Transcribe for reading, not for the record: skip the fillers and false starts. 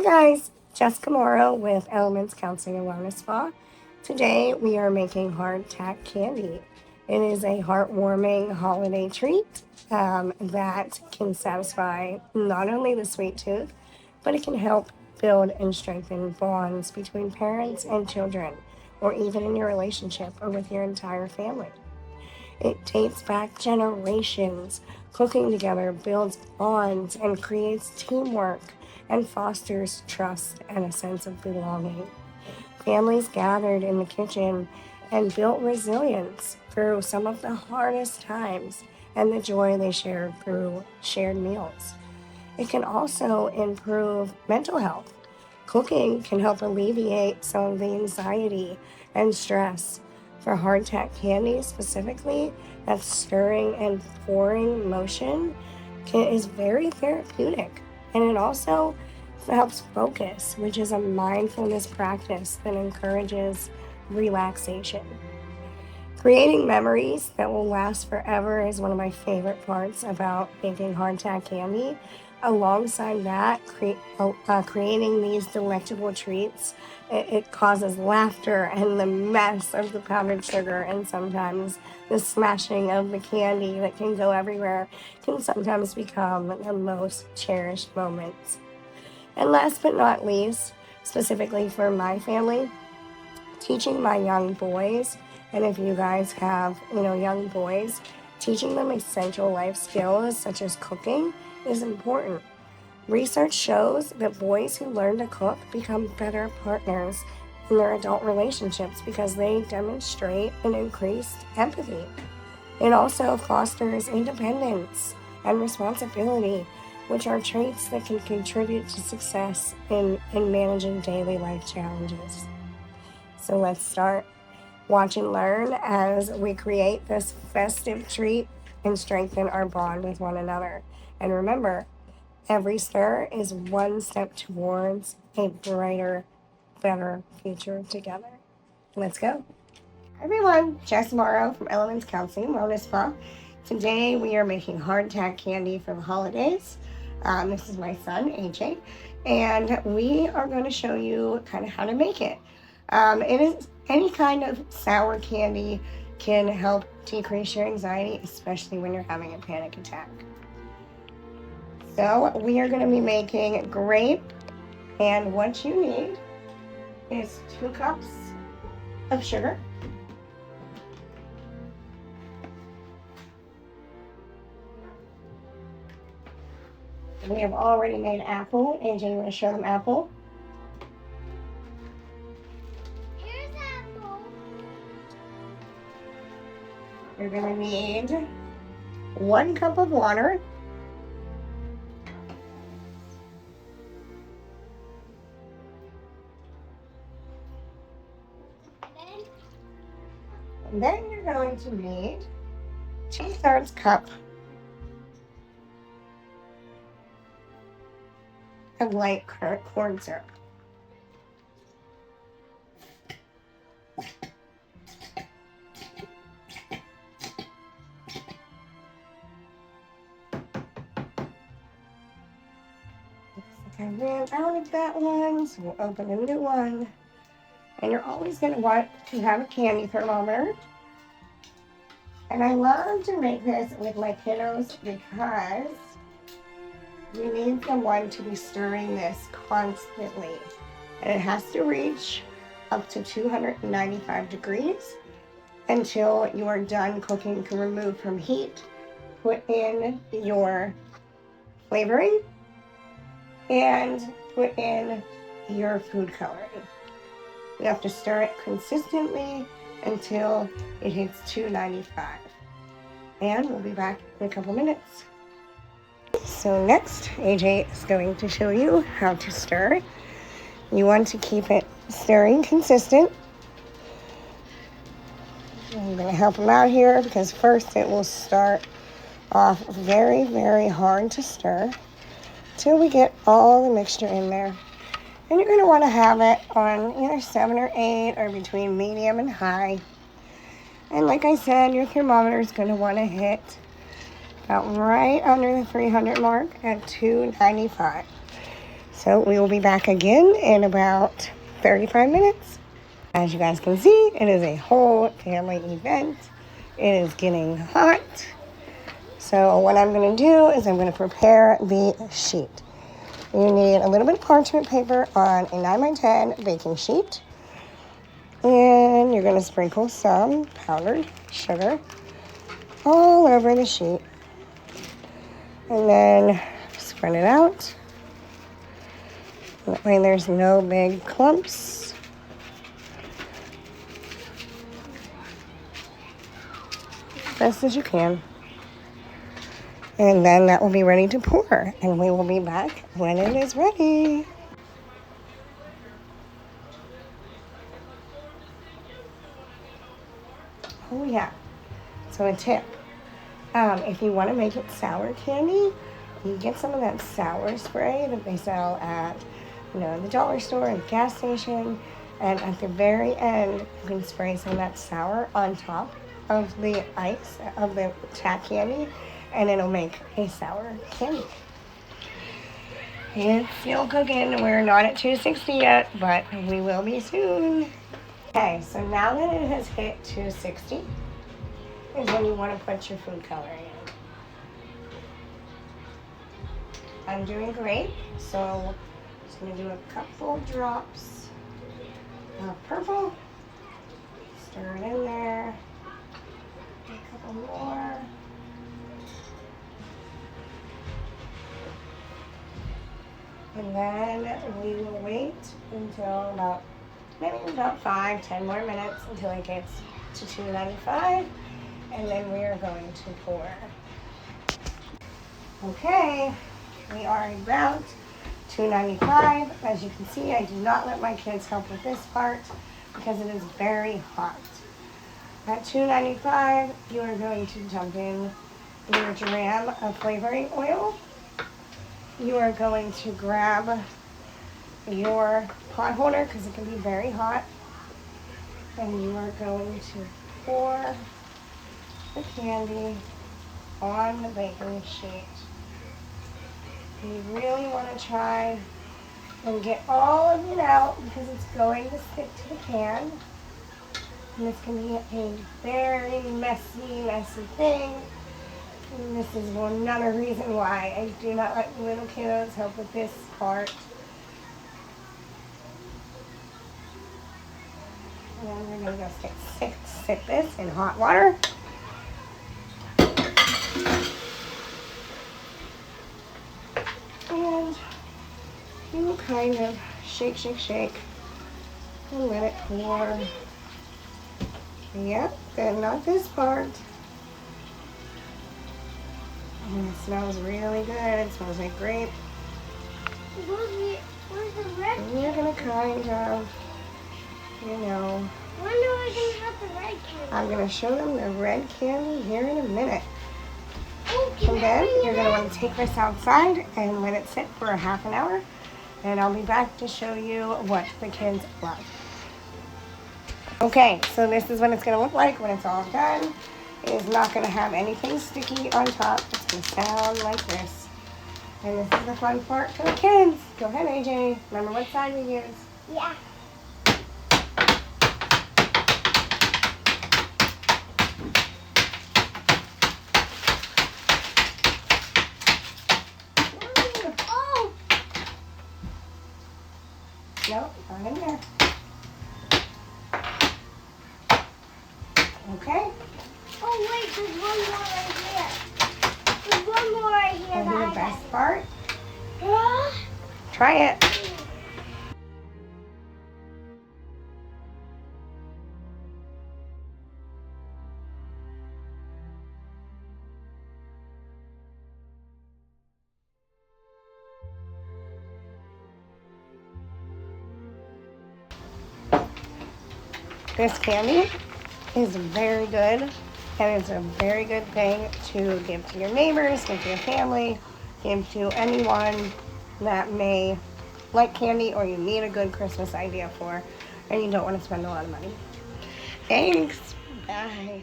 guys, Jessica Morrow with Elements Counseling and Wellness Spa. Today we are making hard tack candy. It is a heartwarming holiday treat that can satisfy not only the sweet tooth, but it can help build and strengthen bonds between parents and children, or even in your relationship or with your entire family. It dates back generations. Cooking together builds bonds and creates teamwork and fosters trust and a sense of belonging. Families gathered in the kitchen and built resilience through some of the hardest times and the joy they shared through shared meals. It can also improve mental health. Cooking can help alleviate some of the anxiety and stress. For hardtack candy specifically, that stirring and pouring motion is very therapeutic. And it also helps focus, which is a mindfulness practice that encourages relaxation. Creating memories that will last forever is one of my favorite parts about making hardtack candy. Alongside that, creating these delectable treats, it causes laughter and the mess of the powdered sugar, and sometimes the smashing of the candy that can go everywhere can sometimes become the most cherished moments. And last but not least, specifically for my family, teaching my young boys, and if you guys have, young boys, teaching them essential life skills such as cooking is important. Research shows that boys who learn to cook become better partners in their adult relationships because they demonstrate an increased empathy. It also fosters independence and responsibility, which are traits that can contribute to success in managing daily life challenges. So let's start. Watch and learn as we create this festive treat and strengthen our bond with one another. And remember, every stir is one step towards a brighter, better future together. Let's go. Hi everyone, Jess Morrow from Elements Counseling and Wellness Spa. Today we are making hardtack candy for the holidays. This is my son, AJ, and we are going to show you kind of how to make it. It is any kind of sour candy can help decrease your anxiety, especially when you're having a panic attack. So we are going to be making grape, and what you need is 2 cups of sugar, we have already made apple. AJ, you want to show them apple? Here's apple. You're going to need 1 cup of water, and then you're going to need 2/3 cup of light corn syrup. I ran out of that one, so we'll open a new one. And you're always going to want to have a candy thermometer. And I love to make this with my kiddos because you need someone to be stirring this constantly. And it has to reach up to 295 degrees until you are done cooking to remove from heat. Put in your flavoring and put in your food coloring. You have to stir it consistently until it hits 295. And we'll be back in a couple minutes. So next, AJ is going to show you how to stir. You want to keep it stirring consistent. I'm going to help him out here because first it will start off very, very hard to stir till we get all the mixture in there. And you're going to want to have it on either 7 or 8 or between medium and high. And like I said, your thermometer is going to want to hit about right under the 300 mark at 295. So we will be back again in about 35 minutes. As you guys can see, it is a whole family event. It is getting hot. So what I'm going to do is I'm going to prepare the sheet. You need a little bit of parchment paper on a 9x10 baking sheet. And you're going to sprinkle some powdered sugar all over the sheet. And then spread it out. That way there's no big clumps. Best as you can. And then that will be ready to pour. And we will be back when it is ready. Oh yeah. So a tip. If you want to make it sour candy, you get some of that sour spray that they sell at, the dollar store and gas station. And at the very end, you can spray some of that sour on top of the ice of the Tack candy, and it'll make a sour candy. It's still cooking. We're not at 260 yet, but we will be soon. Okay, so now that it has hit 260 is when you want to put your food coloring in. I'm doing great, so I'm just going to do a couple drops of purple. Stir it in there. A couple more. And then we will wait until maybe about 5-10 more minutes until it gets to 295, and then we are going to pour. Okay, we are about 295. As you can see, I do not let my kids help with this part because it is very hot. At 295, you are going to dump in your dram of flavoring oil. You are going to grab your pot holder because it can be very hot, and you are going to pour the candy on the baking sheet. You really want to try and get all of it out because it's going to stick to the can, and this can be a very messy thing. And this is another reason why I do not let little kiddos help with this part. And then we're going to go stick this in hot water. And you kind of shake, and let it pour. Yep, and not this part. And it smells really good. It smells like grape. Where's the red? And you're going to kind of, When are we going to have the red candy? I'm going to show them the red candy here in a minute. Oh, And then you're going to want to take this outside and let it sit for a half an hour. And I'll be back to show you what the kids love. Okay, so this is what it's going to look like when it's all done. It is not going to have anything sticky on top. It's going to sound like this. And this is the fun part for the kids. Go ahead, AJ. Remember what side we use. Yeah. Oh! Nope, not in there. Okay. Oh wait, there's one more right here. There's one more right here. And the best part, Huh? try it. This candy is very good, and it's a very good thing to give to your neighbors, give to your family, give to anyone that may like candy or you need a good Christmas idea for, and you don't want to spend a lot of money. Thanks. Bye.